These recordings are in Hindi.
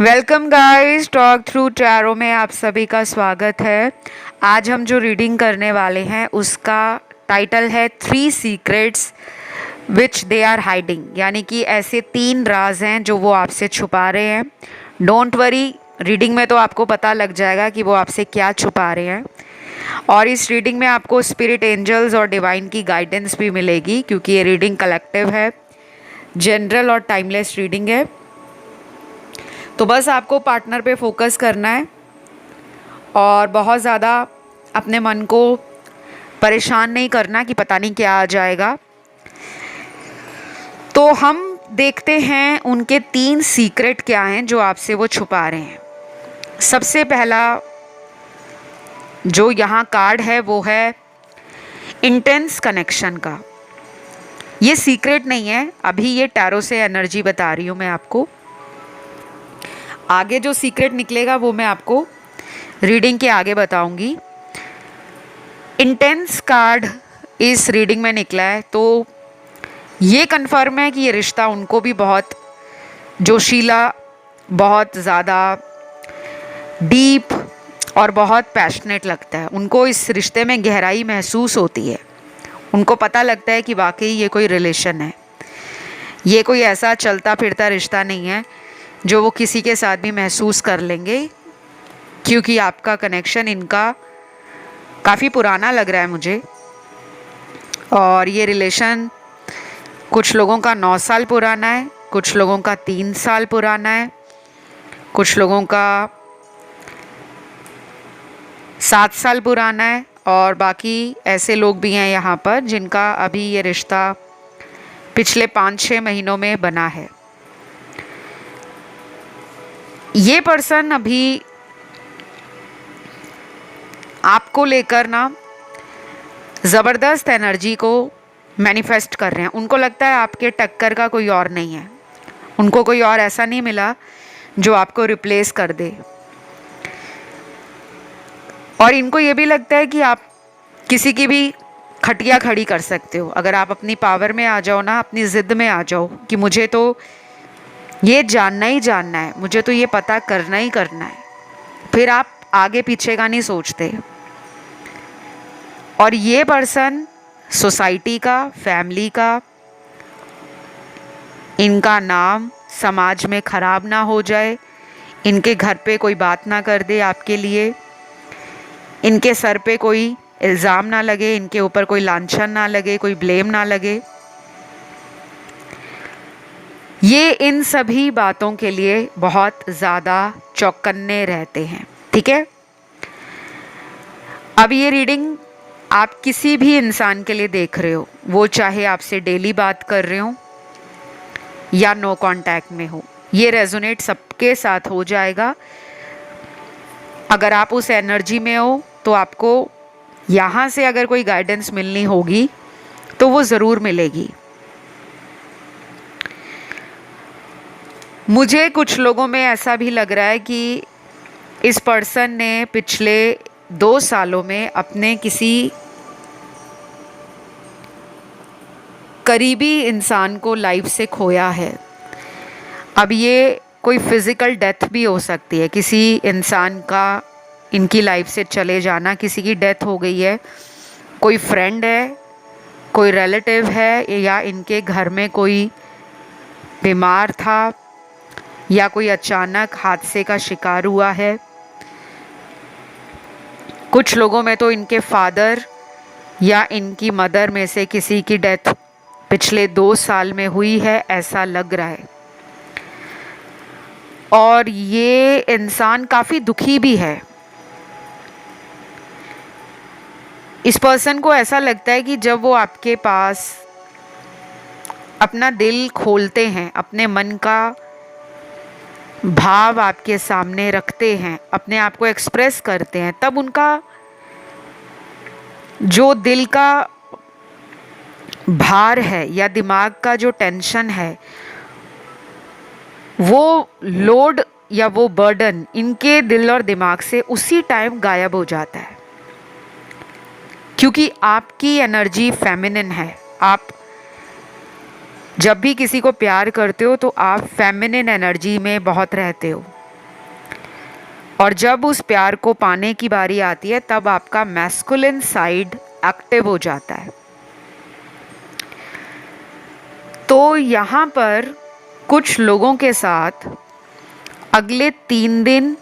Welcome guys, talk through tarot में आप सभी का स्वागत है। आज हम जो रीडिंग करने वाले हैं उसका टाइटल है 3 secrets which they are hiding, यानी कि ऐसे 3 राज हैं जो वो आपसे छुपा रहे हैं। डोंट वरी, रीडिंग में तो आपको पता लग जाएगा कि वो आपसे क्या छुपा रहे हैं। और इस रीडिंग में आपको स्पिरिट एंजल्स और डिवाइन की गाइडेंस भी मिलेगी, क्योंकि ये रीडिंग कलेक्टिव है, जनरल और टाइमलेस रीडिंग है। तो बस आपको पार्टनर पे फोकस करना है और बहुत ज़्यादा अपने मन को परेशान नहीं करना कि पता नहीं क्या आ जाएगा। तो हम देखते हैं उनके 3 सीक्रेट क्या हैं जो आपसे वो छुपा रहे हैं। सबसे पहला जो यहाँ कार्ड है वो है इंटेंस कनेक्शन का। ये सीक्रेट नहीं है, अभी ये टैरो से एनर्जी बता रही हूँ मैं आपको। आगे जो सीक्रेट निकलेगा वो मैं आपको रीडिंग के आगे बताऊंगी। इंटेंस कार्ड इस रीडिंग में निकला है, तो ये कंफर्म है कि ये रिश्ता उनको भी बहुत जोशीला, बहुत ज़्यादा डीप और बहुत पैशनेट लगता है। उनको इस रिश्ते में गहराई महसूस होती है। उनको पता लगता है कि वाकई ये कोई रिलेशन है, ये कोई ऐसा चलता फिरता रिश्ता नहीं है जो वो किसी के साथ भी महसूस कर लेंगे, क्योंकि आपका कनेक्शन इनका काफ़ी पुराना लग रहा है मुझे। और ये रिलेशन कुछ लोगों का 9 साल पुराना है, कुछ लोगों का 3 साल पुराना है, कुछ लोगों का 7 साल पुराना है, और बाकी ऐसे लोग भी हैं यहाँ पर जिनका अभी ये रिश्ता पिछले 5-6 महीनों में बना है। ये पर्सन अभी आपको लेकर ना ज़बरदस्त एनर्जी को मैनिफेस्ट कर रहे हैं। उनको लगता है आपके टक्कर का कोई और नहीं है, उनको कोई और ऐसा नहीं मिला जो आपको रिप्लेस कर दे। और इनको ये भी लगता है कि आप किसी की भी खटिया खड़ी कर सकते हो। अगर आप अपनी पावर में आ जाओ ना, अपनी ज़िद में आ जाओ कि मुझे तो ये जानना ही जानना है, मुझे तो ये पता करना ही करना है, फिर आप आगे पीछे का नहीं सोचते। और ये पर्सन सोसाइटी का, फैमिली का, इनका नाम समाज में ख़राब ना हो जाए, इनके घर पे कोई बात ना कर दे आपके लिए, इनके सर पे कोई इल्ज़ाम ना लगे, इनके ऊपर कोई लांछन ना लगे, कोई ब्लेम ना लगे। ये इन सभी बातों के लिए बहुत ज़्यादा चौकन्ने रहते हैं। ठीक है, अब ये रीडिंग आप किसी भी इंसान के लिए देख रहे हो, वो चाहे आपसे डेली बात कर रहे हो या नो कांटेक्ट में हो, ये रेजोनेट सबके साथ हो जाएगा। अगर आप उस एनर्जी में हो तो आपको यहाँ से अगर कोई गाइडेंस मिलनी होगी तो वो ज़रूर मिलेगी। मुझे कुछ लोगों में ऐसा भी लग रहा है कि इस पर्सन ने पिछले 2 सालों में अपने किसी करीबी इंसान को लाइफ से खोया है। अब ये कोई फिज़िकल डेथ भी हो सकती है, किसी इंसान का इनकी लाइफ से चले जाना, किसी की डेथ हो गई है, कोई फ्रेंड है, कोई रिलेटिव है, या इनके घर में कोई बीमार था, या कोई अचानक हादसे का शिकार हुआ है। कुछ लोगों में तो इनके फादर या इनकी मदर में से किसी की डेथ पिछले 2 साल में हुई है, ऐसा लग रहा है। और ये इंसान काफ़ी दुखी भी है। इस पर्सन को ऐसा लगता है कि जब वो आपके पास अपना दिल खोलते हैं, अपने मन का भाव आपके सामने रखते हैं, अपने आप को एक्सप्रेस करते हैं, तब उनका जो दिल का भार है या दिमाग का जो टेंशन है, वो लोड या वो बर्डन इनके दिल और दिमाग से उसी टाइम गायब हो जाता है। क्योंकि आपकी एनर्जी फेमिनिन है। आप जब भी किसी को प्यार करते हो तो आप फेमिनिन एनर्जी में बहुत रहते हो। और जब उस प्यार को पाने की बारी आती है तब आपका मैस्कुलिन साइड एक्टिव हो जाता है। तो यहाँ पर कुछ लोगों के साथ अगले 3 दिन,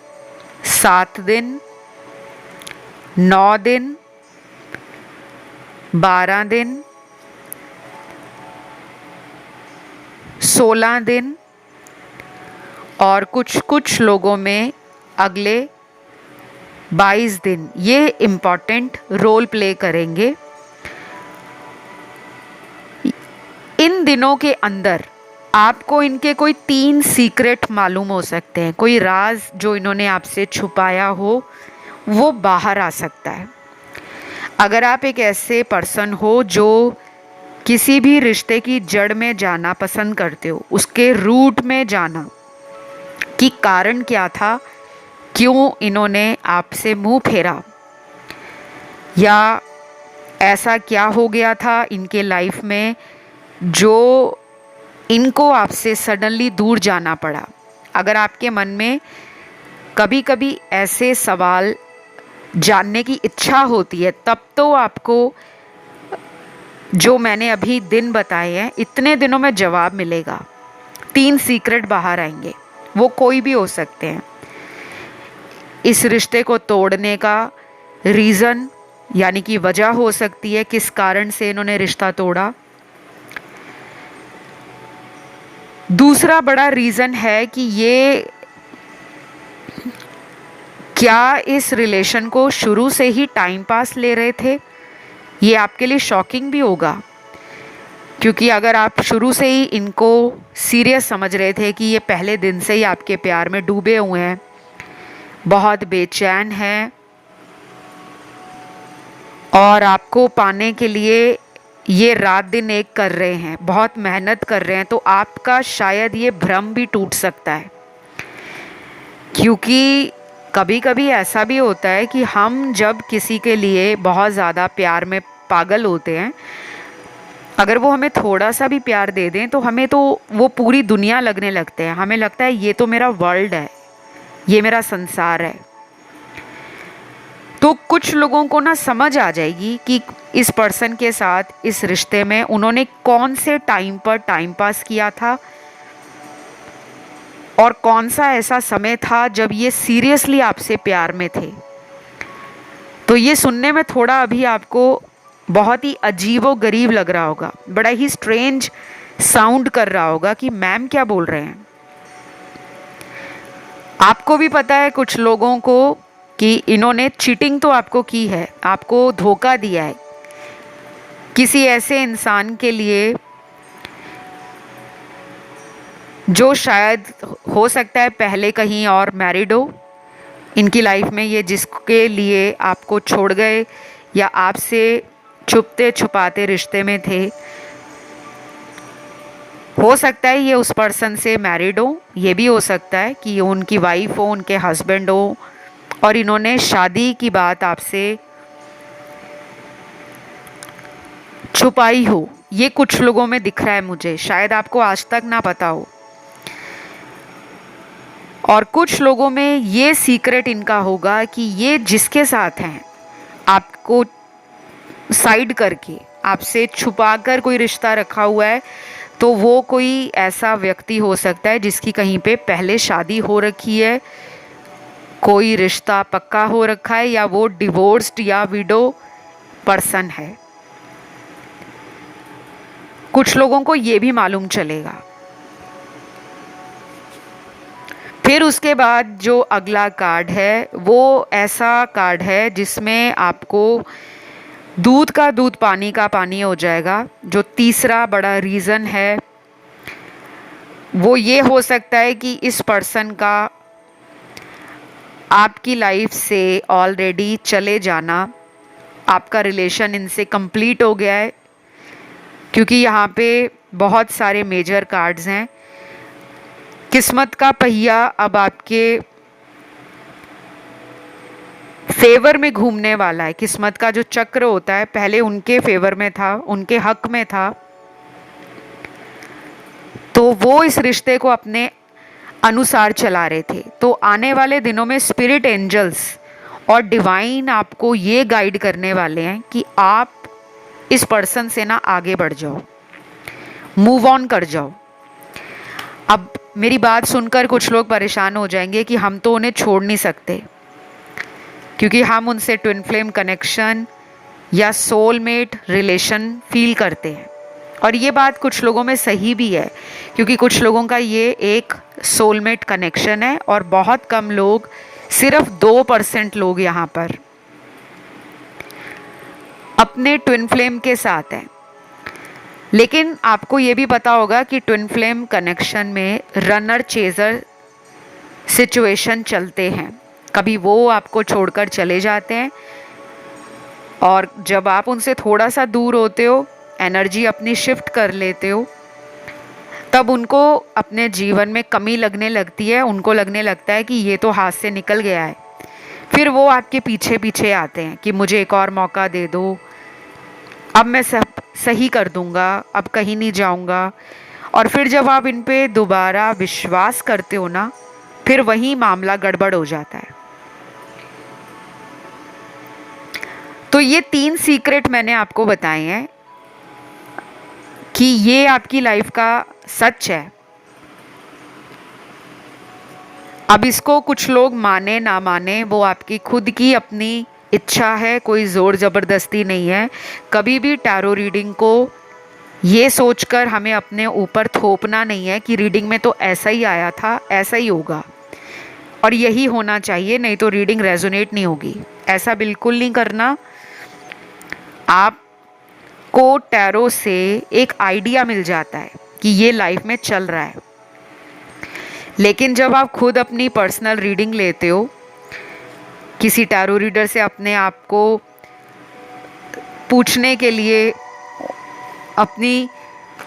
7 दिन, 9 दिन, 12 दिन, 16 दिन और कुछ लोगों में अगले 22 दिन ये इम्पॉर्टेंट रोल प्ले करेंगे। इन दिनों के अंदर आपको इनके कोई 3 सीक्रेट मालूम हो सकते हैं, कोई राज जो इन्होंने आपसे छुपाया हो वो बाहर आ सकता है। अगर आप एक ऐसे पर्सन हो जो किसी भी रिश्ते की जड़ में जाना पसंद करते हो, उसके रूट में जाना कि कारण क्या था, क्यों इन्होंने आपसे मुंह फेरा, या ऐसा क्या हो गया था इनके लाइफ में जो इनको आपसे सडनली दूर जाना पड़ा। अगर आपके मन में कभी कभी ऐसे सवाल जानने की इच्छा होती है, तब तो आपको जो मैंने अभी दिन बताए हैं इतने दिनों में जवाब मिलेगा। 3 सीक्रेट बाहर आएंगे, वो कोई भी हो सकते हैं। इस रिश्ते को तोड़ने का रीज़न यानी कि वजह हो सकती है, किस कारण से इन्होंने रिश्ता तोड़ा। दूसरा बड़ा रीज़न है कि ये क्या इस रिलेशन को शुरू से ही टाइम पास ले रहे थे। ये आपके लिए शॉकिंग भी होगा, क्योंकि अगर आप शुरू से ही इनको सीरियस समझ रहे थे कि ये पहले दिन से ही आपके प्यार में डूबे हुए हैं, बहुत बेचैन हैं और आपको पाने के लिए ये रात दिन एक कर रहे हैं, बहुत मेहनत कर रहे हैं, तो आपका शायद ये भ्रम भी टूट सकता है। क्योंकि कभी कभी ऐसा भी होता है कि हम जब किसी के लिए बहुत ज़्यादा प्यार में पागल होते हैं, अगर वो हमें थोड़ा सा भी प्यार दे दें तो हमें तो वो पूरी दुनिया लगने लगते हैं। हमें लगता है ये तो मेरा वर्ल्ड है, ये मेरा संसार है। तो कुछ लोगों को ना समझ आ जाएगी कि इस पर्सन के साथ इस रिश्ते में उन्होंने कौन से टाइम पर टाइम पास किया था और कौन सा ऐसा समय था जब ये सीरियसली आपसे प्यार में थे। तो ये सुनने में थोड़ा अभी आपको बहुत ही अजीबो गरीब लग रहा होगा, बड़ा ही स्ट्रेंज साउंड कर रहा होगा कि मैम क्या बोल रहे हैं। आपको भी पता है कुछ लोगों को कि इन्होंने चीटिंग तो आपको की है, आपको धोखा दिया है किसी ऐसे इंसान के लिए जो शायद हो सकता है पहले कहीं और मैरिड हो। इनकी लाइफ में ये जिसके लिए आपको छोड़ गए या आपसे छुपते छुपाते रिश्ते में थे, हो सकता है ये उस पर्सन से मैरिड हो, ये भी हो सकता है कि उनकी वाइफ हो, उनके हस्बैंड हो और इन्होंने शादी की बात आपसे छुपाई हो। ये कुछ लोगों में दिख रहा है मुझे, शायद आपको आज तक ना पता हो। और कुछ लोगों में ये सीक्रेट इनका होगा कि ये जिसके साथ हैं आपको साइड करके, आपसे छुपा कर कोई रिश्ता रखा हुआ है, तो वो कोई ऐसा व्यक्ति हो सकता है जिसकी कहीं पे पहले शादी हो रखी है, कोई रिश्ता पक्का हो रखा है, या वो डिवोर्स्ड या विडो पर्सन है। कुछ लोगों को ये भी मालूम चलेगा। फिर उसके बाद जो अगला कार्ड है वो ऐसा कार्ड है जिसमें आपको दूध का दूध पानी का पानी हो जाएगा। जो तीसरा बड़ा रीज़न है वो ये हो सकता है कि इस पर्सन का आपकी लाइफ से ऑलरेडी चले जाना, आपका रिलेशन इनसे कंप्लीट हो गया है, क्योंकि यहाँ पे बहुत सारे मेजर कार्ड्स हैं। किस्मत का पहिया अब आपके फेवर में घूमने वाला है। किस्मत का जो चक्र होता है पहले उनके फेवर में था, उनके हक में था, तो वो इस रिश्ते को अपने अनुसार चला रहे थे। तो आने वाले दिनों में स्पिरिट एंजल्स और डिवाइन आपको ये गाइड करने वाले हैं कि आप इस पर्सन से ना आगे बढ़ जाओ, मूव ऑन कर जाओ। अब मेरी बात सुनकर कुछ लोग परेशान हो जाएंगे कि हम तो उन्हें छोड़ नहीं सकते, क्योंकि हम उनसे ट्विन फ्लेम कनेक्शन या सोलमेट रिलेशन फील करते हैं। और ये बात कुछ लोगों में सही भी है, क्योंकि कुछ लोगों का ये एक सोलमेट कनेक्शन है और बहुत कम लोग, सिर्फ 2% लोग यहाँ पर अपने ट्विन फ्लेम के साथ हैं। लेकिन आपको ये भी पता होगा कि ट्विन फ्लेम कनेक्शन में रनर चेजर सिचुएशन चलते हैं। कभी वो आपको छोड़कर चले जाते हैं, और जब आप उनसे थोड़ा सा दूर होते हो, एनर्जी अपनी शिफ्ट कर लेते हो, तब उनको अपने जीवन में कमी लगने लगती है। उनको लगने लगता है कि ये तो हाथ से निकल गया है। फिर वो आपके पीछे पीछे आते हैं कि मुझे एक और मौका दे दो, अब मैं सब सही कर दूंगा, अब कहीं नहीं जाऊंगा। और फिर जब आप इन पे दोबारा विश्वास करते हो ना, फिर वही मामला गड़बड़ हो जाता है। तो ये 3 सीक्रेट मैंने आपको बताए हैं कि ये आपकी लाइफ का सच है। अब इसको कुछ लोग माने ना माने, वो आपकी खुद की अपनी इच्छा है, कोई ज़ोर ज़बरदस्ती नहीं है। कभी भी टैरो रीडिंग को ये सोचकर हमें अपने ऊपर थोपना नहीं है कि रीडिंग में तो ऐसा ही आया था, ऐसा ही होगा और यही होना चाहिए, नहीं तो रीडिंग रेजोनेट नहीं होगी। ऐसा बिल्कुल नहीं करना। आपको टैरो से एक आइडिया मिल जाता है कि ये लाइफ में चल रहा है। लेकिन जब आप खुद अपनी पर्सनल रीडिंग लेते हो, किसी टैरो रीडर से अपने आप को पूछने के लिए, अपनी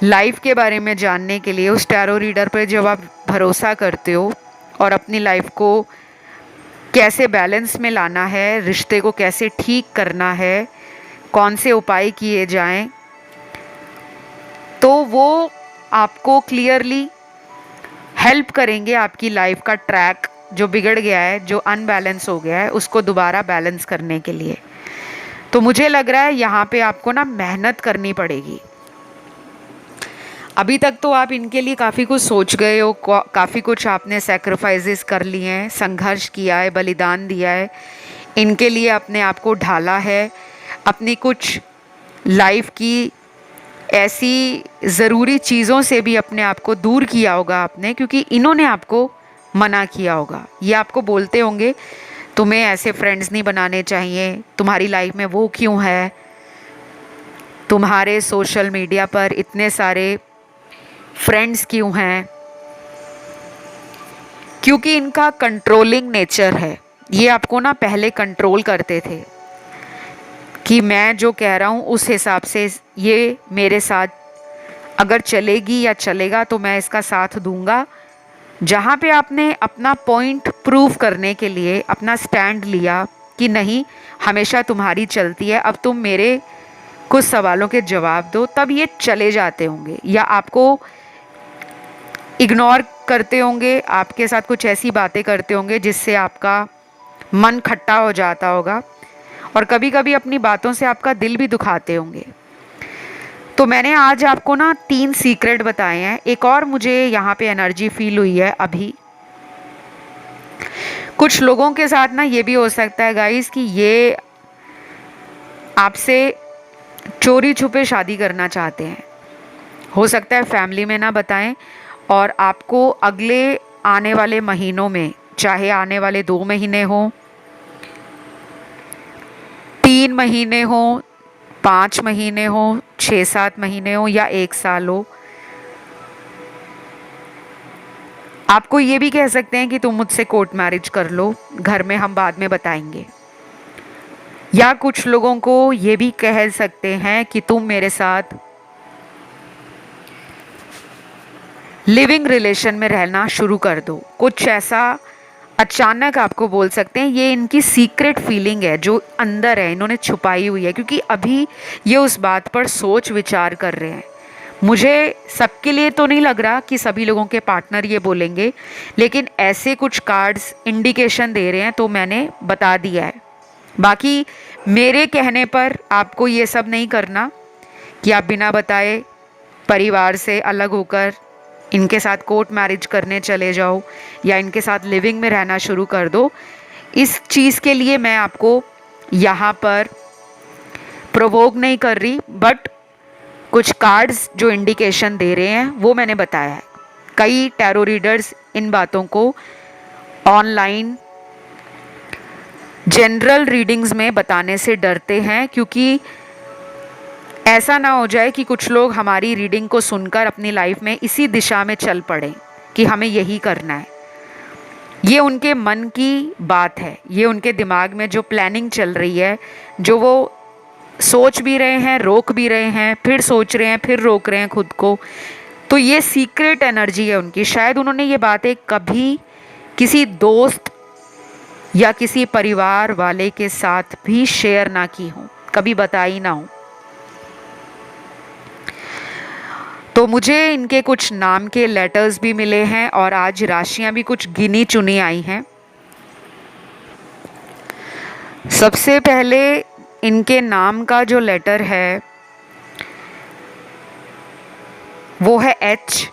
लाइफ के बारे में जानने के लिए, उस टैरो रीडर पर जब आप भरोसा करते हो और अपनी लाइफ को कैसे बैलेंस में लाना है, रिश्ते को कैसे ठीक करना है, कौन से उपाय किए जाएं, तो वो आपको क्लियरली हेल्प करेंगे आपकी लाइफ का ट्रैक जो बिगड़ गया है, जो अनबैलेंस हो गया है, उसको दोबारा बैलेंस करने के लिए। तो मुझे लग रहा है यहाँ पे आपको ना मेहनत करनी पड़ेगी। अभी तक तो आप इनके लिए काफ़ी कुछ सोच गए हो, काफ़ी कुछ आपने सैक्रिफाइसेस कर लिए हैं, संघर्ष किया है, बलिदान दिया है, इनके लिए अपने आप को ढाला है, अपनी कुछ लाइफ की ऐसी ज़रूरी चीज़ों से भी अपने आप को दूर किया होगा आपने, क्योंकि इन्होंने आपको मना किया होगा। ये आपको बोलते होंगे तुम्हें ऐसे फ्रेंड्स नहीं बनाने चाहिए, तुम्हारी लाइफ में वो क्यों है, तुम्हारे सोशल मीडिया पर इतने सारे फ्रेंड्स क्यों हैं, क्योंकि इनका कंट्रोलिंग नेचर है। ये आपको ना पहले कंट्रोल करते थे कि मैं जो कह रहा हूँ उस हिसाब से ये मेरे साथ अगर चलेगी या चलेगा तो मैं इसका साथ दूंगा। जहाँ पे आपने अपना पॉइंट प्रूव करने के लिए अपना स्टैंड लिया कि नहीं हमेशा तुम्हारी चलती है, अब तुम मेरे कुछ सवालों के जवाब दो, तब ये चले जाते होंगे या आपको इग्नोर करते होंगे, आपके साथ कुछ ऐसी बातें करते होंगे जिससे आपका मन खट्टा हो जाता होगा और कभी कभी अपनी बातों से आपका दिल भी दुखाते होंगे। तो मैंने आज आपको ना 3 सीक्रेट बताए हैं। एक और मुझे यहाँ पे एनर्जी फील हुई है अभी। कुछ लोगों के साथ ना ये भी हो सकता है गाइस कि ये आपसे चोरी छुपे शादी करना चाहते हैं। हो सकता है फैमिली में ना बताएं और आपको अगले आने वाले महीनों में, चाहे आने वाले 2 महीने हो, 3 महीने हो, 5 महीने हो, 6-7 महीने हो या 1 साल हो, आपको ये भी कह सकते हैं कि तुम मुझसे कोर्ट मैरिज कर लो, घर में हम बाद में बताएंगे। या कुछ लोगों को ये भी कह सकते हैं कि तुम मेरे साथ लिविंग रिलेशन में रहना शुरू कर दो। कुछ ऐसा अचानक आपको बोल सकते हैं। ये इनकी सीक्रेट फीलिंग है जो अंदर है, इन्होंने छुपाई हुई है, क्योंकि अभी ये उस बात पर सोच विचार कर रहे हैं। मुझे सबके लिए तो नहीं लग रहा कि सभी लोगों के पार्टनर ये बोलेंगे, लेकिन ऐसे कुछ कार्ड्स इंडिकेशन दे रहे हैं तो मैंने बता दिया है। बाकी मेरे कहने पर आपको ये सब नहीं करना कि आप बिना बताए परिवार से अलग होकर इनके साथ कोर्ट मैरिज करने चले जाओ या इनके साथ लिविंग में रहना शुरू कर दो। इस चीज़ के लिए मैं आपको यहाँ पर प्रोवोक नहीं कर रही, बट कुछ कार्ड्स जो इंडिकेशन दे रहे हैं वो मैंने बताया है। कई टैरो रीडर्स इन बातों को ऑनलाइन जनरल रीडिंग्स में बताने से डरते हैं, क्योंकि ऐसा ना हो जाए कि कुछ लोग हमारी रीडिंग को सुनकर अपनी लाइफ में इसी दिशा में चल पड़े कि हमें यही करना है। ये उनके मन की बात है, ये उनके दिमाग में जो प्लानिंग चल रही है, जो वो सोच भी रहे हैं, रोक भी रहे हैं, फिर सोच रहे हैं, फिर रोक रहे हैं खुद को। तो ये सीक्रेट एनर्जी है उनकी। शायद उन्होंने ये बातें कभी किसी दोस्त या किसी परिवार वाले के साथ भी शेयर ना की हो, कभी बताई ना हो। तो मुझे इनके कुछ नाम के लेटर्स भी मिले हैं और आज राशियां भी कुछ गिनी चुनी आई हैं। सबसे पहले इनके नाम का जो लेटर है वो है एच,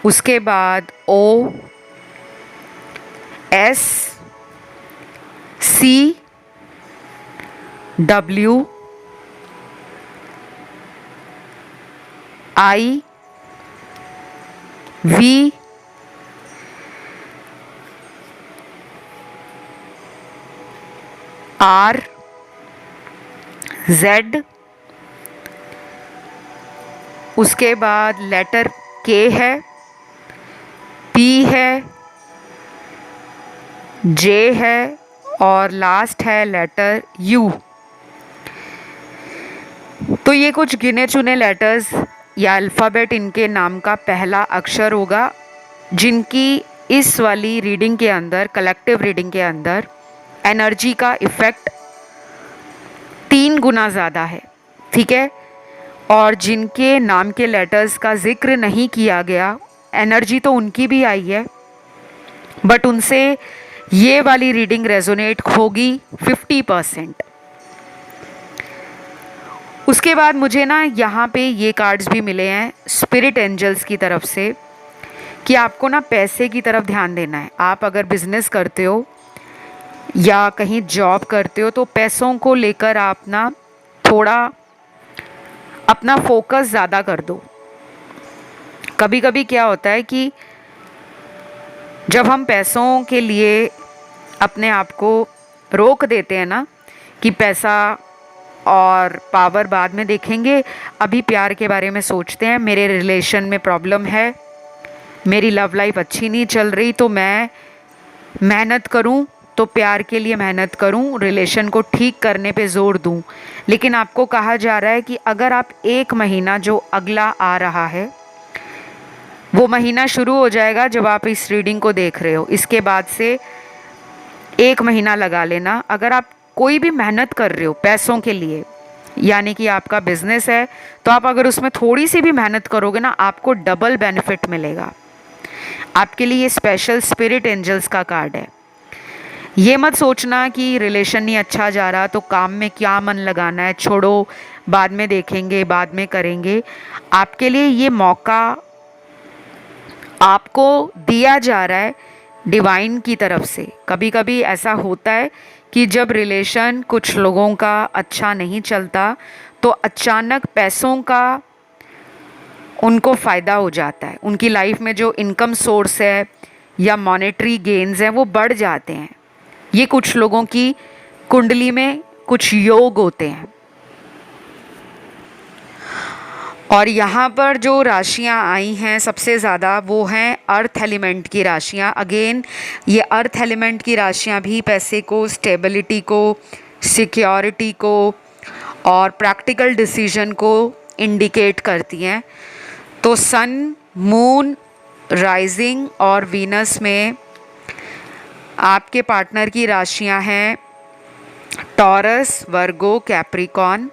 उसके बाद O, S, C, W, I, V, R, Z, उसके बाद लेटर के है, पी है, जे है और लास्ट है लेटर यू। तो ये कुछ गिने चुने लेटर्स या अल्फ़ाबेट इनके नाम का पहला अक्षर होगा, जिनकी इस वाली रीडिंग के अंदर, कलेक्टिव रीडिंग के अंदर एनर्जी का इफ़ेक्ट 3 गुना ज़्यादा है, ठीक है। और जिनके नाम के लेटर्स का जिक्र नहीं किया गया, एनर्जी तो उनकी भी आई है, बट उनसे ये वाली रीडिंग रेजोनेट होगी 50%। उसके बाद मुझे ना यहाँ पे ये कार्ड्स भी मिले हैं स्पिरिट एंजल्स की तरफ से कि आपको ना पैसे की तरफ ध्यान देना है। आप अगर बिजनेस करते हो या कहीं जॉब करते हो तो पैसों को लेकर आप ना थोड़ा अपना फोकस ज़्यादा कर दो। कभी कभी क्या होता है कि जब हम पैसों के लिए अपने आप को रोक देते हैं ना कि पैसा और पावर बाद में देखेंगे, अभी प्यार के बारे में सोचते हैं, मेरे रिलेशन में प्रॉब्लम है, मेरी लव लाइफ अच्छी नहीं चल रही, तो मैं मेहनत करूं, तो प्यार के लिए मेहनत करूं, रिलेशन को ठीक करने पे ज़ोर दूं। लेकिन आपको कहा जा रहा है कि अगर आप 1 महीना जो अगला आ रहा है, वो महीना शुरू हो जाएगा जब आप इस रीडिंग को देख रहे हो, इसके बाद से 1 महीना लगा लेना। अगर आप कोई भी मेहनत कर रहे हो पैसों के लिए, यानी कि आपका बिजनेस है, तो आप अगर उसमें थोड़ी सी भी मेहनत करोगे ना, आपको डबल बेनिफिट मिलेगा। आपके लिए ये स्पेशल स्पिरिट एंजल्स का कार्ड है। ये मत सोचना कि रिलेशन नहीं अच्छा जा रहा तो काम में क्या मन लगाना है, छोड़ो बाद में देखेंगे, बाद में करेंगे। आपके लिए ये मौका आपको दिया जा रहा है डिवाइन की तरफ से। कभी कभी ऐसा होता है कि जब रिलेशन कुछ लोगों का अच्छा नहीं चलता तो अचानक पैसों का उनको फ़ायदा हो जाता है, उनकी लाइफ में जो इनकम सोर्स है या मॉनेटरी गेन्स हैं वो बढ़ जाते हैं। ये कुछ लोगों की कुंडली में कुछ योग होते हैं। और यहाँ पर जो राशियाँ आई हैं सबसे ज़्यादा वो हैं अर्थ एलिमेंट की राशियाँ। अगेन ये अर्थ एलिमेंट की राशियाँ भी पैसे को, स्टेबिलिटी को, सिक्योरिटी को और प्रैक्टिकल डिसीजन को इंडिकेट करती हैं। तो सन, मून, राइजिंग और वीनस में आपके पार्टनर की राशियाँ हैं टॉरस, वर्गो, कैप्रिकॉन।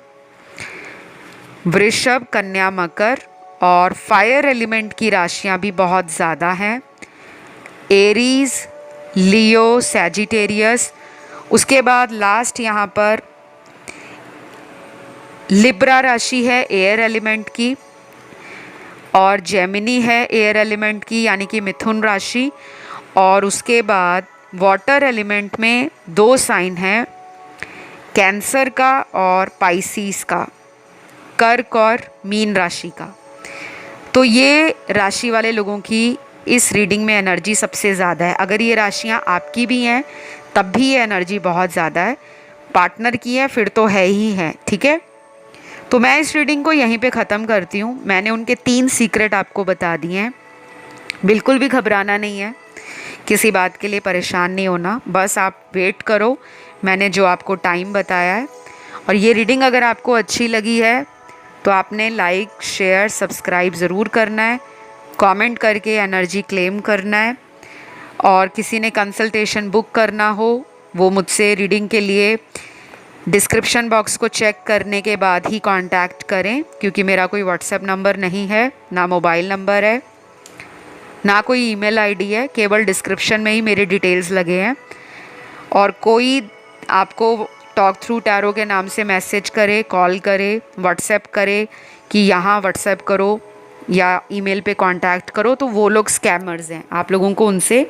वृषभ, कन्या, मकर और फायर एलिमेंट की राशियां भी बहुत ज़्यादा हैं। एरीज, लियो, सैजिटेरियस। उसके बाद लास्ट यहाँ पर लिब्रा राशि है एयर एलिमेंट की, और जेमिनी है एयर एलिमेंट की यानी कि मिथुन राशि। और उसके बाद वाटर एलिमेंट में 2 साइन हैं, कैंसर का और पाइसीस का, कर्क और मीन राशि का। तो ये राशि वाले लोगों की इस रीडिंग में एनर्जी सबसे ज़्यादा है। अगर ये राशियाँ आपकी भी हैं तब भी ये एनर्जी बहुत ज़्यादा है, पार्टनर की है फिर तो है ही है। ठीक है, तो मैं इस रीडिंग को यहीं पे ख़त्म करती हूँ। मैंने उनके 3 सीक्रेट आपको बता दिए हैं। बिल्कुल भी घबराना नहीं है, किसी बात के लिए परेशान नहीं होना, बस आप वेट करो, मैंने जो आपको टाइम बताया है। और ये रीडिंग अगर आपको अच्छी लगी है तो आपने लाइक, शेयर, सब्सक्राइब ज़रूर करना है, कमेंट करके एनर्जी क्लेम करना है। और किसी ने कंसल्टेशन बुक करना हो वो मुझसे रीडिंग के लिए डिस्क्रिप्शन बॉक्स को चेक करने के बाद ही कांटेक्ट करें, क्योंकि मेरा कोई व्हाट्सएप नंबर नहीं है, ना मोबाइल नंबर है, ना कोई ईमेल आईडी है, केवल डिस्क्रिप्शन में ही मेरे डिटेल्स लगे हैं। और कोई आपको टॉक थ्रू टैरो के नाम से मैसेज करे, कॉल करे, व्हाट्सएप करे कि यहाँ व्हाट्सएप करो या ईमेल पे कांटेक्ट करो, तो वो लोग स्कैमर्स हैं, आप लोगों को उनसे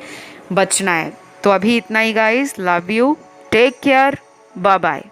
बचना है। तो अभी इतना ही guys, love you, take care, bye bye.